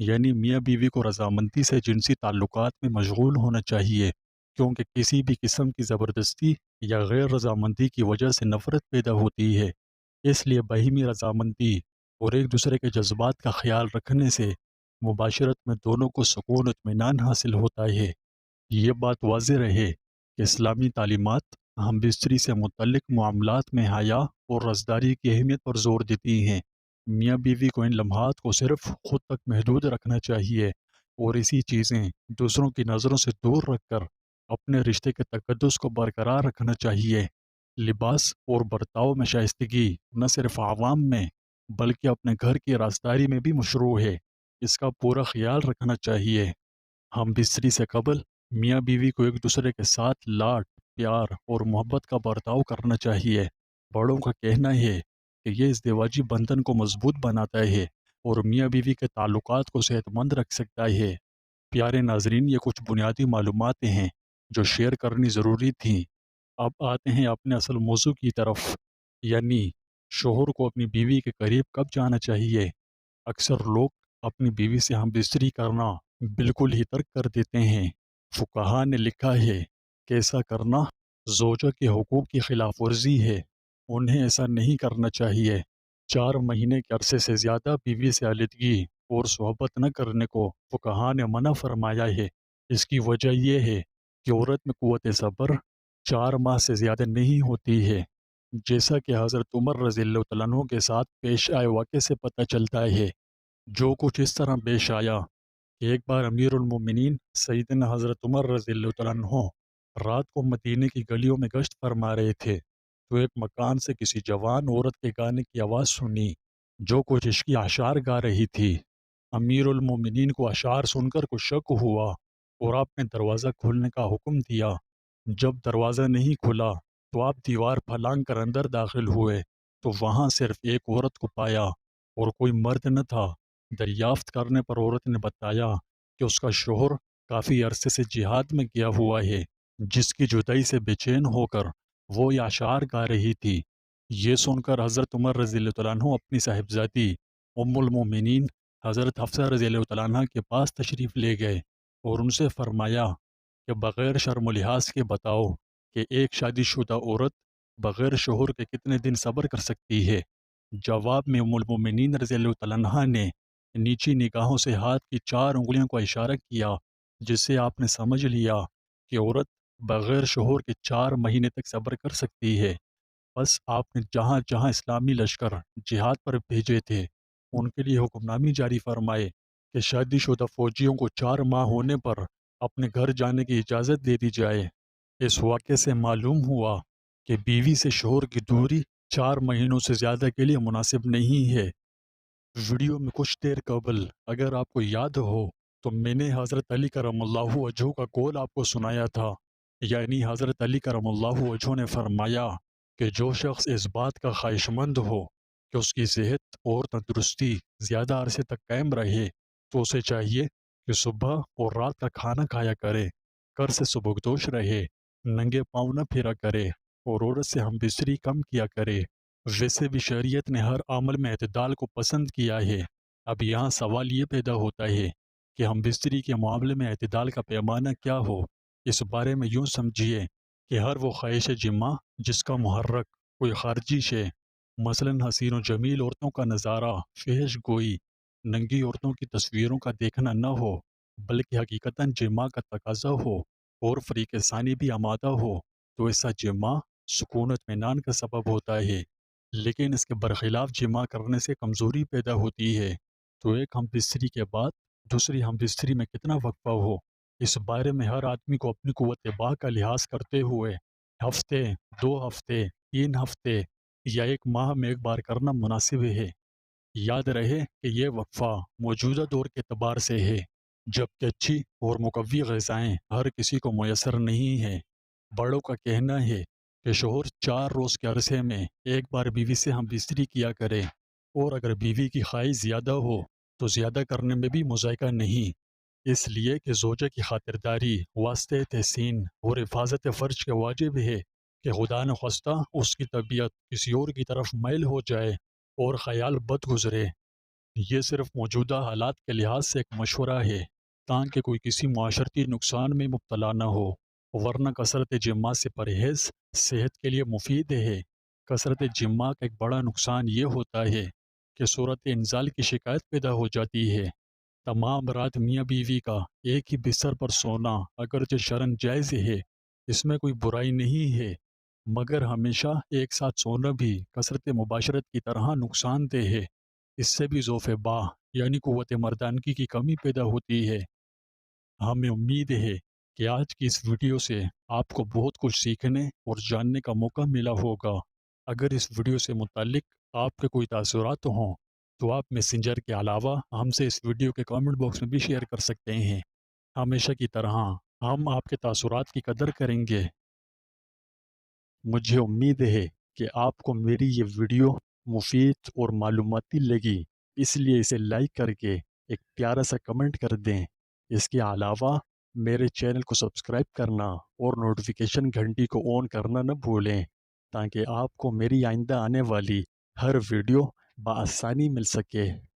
یعنی میاں بیوی کو رضامندی سے جنسی تعلقات میں مشغول ہونا چاہیے، کیونکہ کسی بھی قسم کی زبردستی یا غیر رضامندی کی وجہ سے نفرت پیدا ہوتی ہے۔ اس لیے باہمی رضامندی اور ایک دوسرے کے جذبات کا خیال رکھنے سے مباشرت میں دونوں کو سکون و اطمینان حاصل ہوتا ہے۔ یہ بات واضح رہے کہ اسلامی تعلیمات ہم بستری سے متعلق معاملات میں حیا اور رازداری کی اہمیت پر زور دیتی ہیں۔ میاں بیوی کو ان لمحات کو صرف خود تک محدود رکھنا چاہیے اور اسی چیزیں دوسروں کی نظروں سے دور رکھ کر اپنے رشتے کے تقدس کو برقرار رکھنا چاہیے۔ لباس اور برتاؤ میں شائستگی نہ صرف عوام میں بلکہ اپنے گھر کی رازداری میں بھی مشروع ہے۔ اس کا پورا خیال رکھنا چاہیے۔ ہم بستری سے قبل میاں بیوی کو ایک دوسرے کے ساتھ لاڈ، پیار اور محبت کا برتاؤ کرنا چاہیے۔ بڑوں کا کہنا ہے کہ یہ ازدواجی بندھن کو مضبوط بناتا ہے اور میاں بیوی کے تعلقات کو صحت مند رکھ سکتا ہے۔ پیارے ناظرین، یہ کچھ بنیادی معلومات ہیں جو شیئر کرنی ضروری تھیں۔ اب آتے ہیں اپنے اصل موضوع کی طرف، یعنی شوہر کو اپنی بیوی کے قریب کب جانا چاہیے۔ اکثر لوگ اپنی بیوی سے ہم بستری کرنا بالکل ہی ترک کر دیتے ہیں۔ فقہا نے لکھا ہے کہ ایسا کرنا زوجہ کے حقوق کی خلاف ورزی ہے۔ انہیں ایسا نہیں کرنا چاہیے۔ 4 مہینے کے عرصے سے زیادہ بیوی سے علیحدگی اور صحبت نہ کرنے کو فقہا نے منع فرمایا ہے۔ اس کی وجہ یہ ہے کہ عورت میں قوت صبر 4 ماہ سے زیادہ نہیں ہوتی ہے، جیسا کہ حضرت عمر رضی اللہ تعالیٰ عنہ کے ساتھ پیش آئے واقعے سے پتہ چلتا ہے۔ جو کچھ اس طرح پیش آیا کہ ایک بار امیر المومنین سیدنا حضرت عمر رضی اللہ تعالیٰ عنہ رات کو مدینے کی گلیوں میں گشت فرما رہے تھے تو ایک مکان سے کسی جوان عورت کے گانے کی آواز سنی جو کچھ عشقی اشعار گا رہی تھی۔ امیر المومنین کو اشعار سن کر کچھ شک ہوا اور آپ نے دروازہ کھولنے کا حکم دیا۔ جب دروازہ نہیں کھلا تو آپ دیوار پھلانگ کر اندر داخل ہوئے تو وہاں صرف ایک عورت کو پایا اور کوئی مرد نہ تھا۔ دریافت کرنے پر عورت نے بتایا کہ اس کا شوہر کافی عرصے سے جہاد میں گیا ہوا ہے، جس کی جدائی سے بے چین ہو کر وہ یہ اشعار گا رہی تھی۔ یہ سن کر حضرت عمر رضی اللہ تعالیٰ عنہ اپنی صاحبزادی ام المومنین حضرت حفصہ رضی اللہ تعالیٰ عنہ کے پاس تشریف لے گئے اور ان سے فرمایا کہ بغیر شرم و لحاظ کے بتاؤ کہ ایک شادی شدہ عورت بغیر شوہر کے کتنے دن صبر کر سکتی ہے۔ جواب میں ام المومنین رضی اللہ تعالیٰ عنہ نے نیچی نگاہوں سے ہاتھ کی 4 انگلیوں کو اشارہ کیا، جس سے آپ نے سمجھ لیا کہ عورت بغیر شوہر کے 4 مہینے تک صبر کر سکتی ہے۔ بس آپ نے جہاں جہاں اسلامی لشکر جہاد پر بھیجے تھے ان کے لیے حکم نامی جاری فرمائے کہ شادی شدہ فوجیوں کو 4 ماہ ہونے پر اپنے گھر جانے کی اجازت دے دی جائے۔ اس واقعے سے معلوم ہوا کہ بیوی سے شوہر کی دوری 4 مہینوں سے زیادہ کے لیے مناسب نہیں ہے۔ ویڈیو میں کچھ دیر قبل اگر آپ کو یاد ہو تو میں نے حضرت علی کرم اللہ وجہہ کا قول آپ کو سنایا تھا، یعنی حضرت علی کرم اللہ وجہہ نے فرمایا کہ جو شخص اس بات کا خواہش مند ہو کہ اس کی صحت اور تندرستی زیادہ عرصے تک قائم رہے تو اسے چاہیے کہ صبح اور رات کا کھانا کھایا کرے، کر سے سبکدوش رہے، ننگے پاؤں نہ پھرا کرے اور عورت سے ہم بستری کم کیا کرے۔ ویسے بھی شریعت نے ہر عمل میں اعتدال کو پسند کیا ہے۔ اب یہاں سوال یہ پیدا ہوتا ہے کہ ہم بستری کے معاملے میں اعتدال کا پیمانہ کیا ہو۔ اس بارے میں یوں سمجھیے کہ ہر وہ خواہش جمع جس کا محرک کوئی خارجی شے، مثلاً حسین و جمیل عورتوں کا نظارہ، فحش گوئی، ننگی عورتوں کی تصویروں کا دیکھنا نہ ہو بلکہ حقیقتاً جمع کا تقاضا ہو اور فریق ثانی بھی آمادہ ہو تو ایسا جمع سکون و اطمینان کا سبب ہوتا ہے۔ لیکن اس کے برخلاف جمع کرنے سے کمزوری پیدا ہوتی ہے۔ تو ایک ہم بستری کے بعد دوسری ہم بستری میں کتنا وقفہ ہو، اس بارے میں ہر آدمی کو اپنی قوت باہ کا لحاظ کرتے ہوئے ہفتے، 2 ہفتے، 3 ہفتے یا 1 ماہ میں ایک بار کرنا مناسب ہے۔ یاد رہے کہ یہ وقفہ موجودہ دور کے اعتبار سے ہے، جبکہ اچھی اور مقوی غذائیں ہر کسی کو میسر نہیں ہیں۔ بڑوں کا کہنا ہے کہ شوہر 4 روز کے عرصے میں ایک بار بیوی سے ہم بستری کیا کرے، اور اگر بیوی کی خواہش زیادہ ہو تو زیادہ کرنے میں بھی مذائقہ نہیں، اس لیے کہ زوجہ کی خاطرداری، واسطے تحسین اور حفاظت فرج کے واجب ہے کہ خدا نخواستہ اس کی طبیعت کسی اور کی طرف میل ہو جائے اور خیال بد گزرے۔ یہ صرف موجودہ حالات کے لحاظ سے ایک مشورہ ہے تاکہ کوئی کسی معاشرتی نقصان میں مبتلا نہ ہو، ورنہ کثرت جماع سے پرہیز صحت کے لیے مفید ہے۔ کثرت جماع کا ایک بڑا نقصان یہ ہوتا ہے کہ صورت انزال کی شکایت پیدا ہو جاتی ہے۔ تمام رات میاں بیوی کا ایک ہی بستر پر سونا اگرچہ شرعاً جائز ہے، اس میں کوئی برائی نہیں ہے، مگر ہمیشہ ایک ساتھ سونا بھی کثرت مباشرت کی طرح نقصان دہ ہے۔ اس سے بھی ذوف باہ یعنی قوت مردانگی کی کمی پیدا ہوتی ہے۔ ہمیں امید ہے کہ آج کی اس ویڈیو سے آپ کو بہت کچھ سیکھنے اور جاننے کا موقع ملا ہوگا۔ اگر اس ویڈیو سے متعلق آپ کے کوئی تاثرات ہوں تو آپ میسنجر کے علاوہ ہم سے اس ویڈیو کے کامنٹ باکس میں بھی شیئر کر سکتے ہیں۔ ہمیشہ کی طرح ہم آپ کے تاثرات کی قدر کریں گے۔ مجھے امید ہے کہ آپ کو میری یہ ویڈیو مفید اور معلوماتی لگی، اس لیے اسے لائک کر کے ایک پیارا سا کمنٹ کر دیں۔ اس کے علاوہ میرے چینل کو سبسکرائب کرنا اور نوٹیفیکیشن گھنٹی کو آن کرنا نہ بھولیں تاکہ آپ کو میری آئندہ آنے والی ہر ویڈیو بآسانی مل سکے۔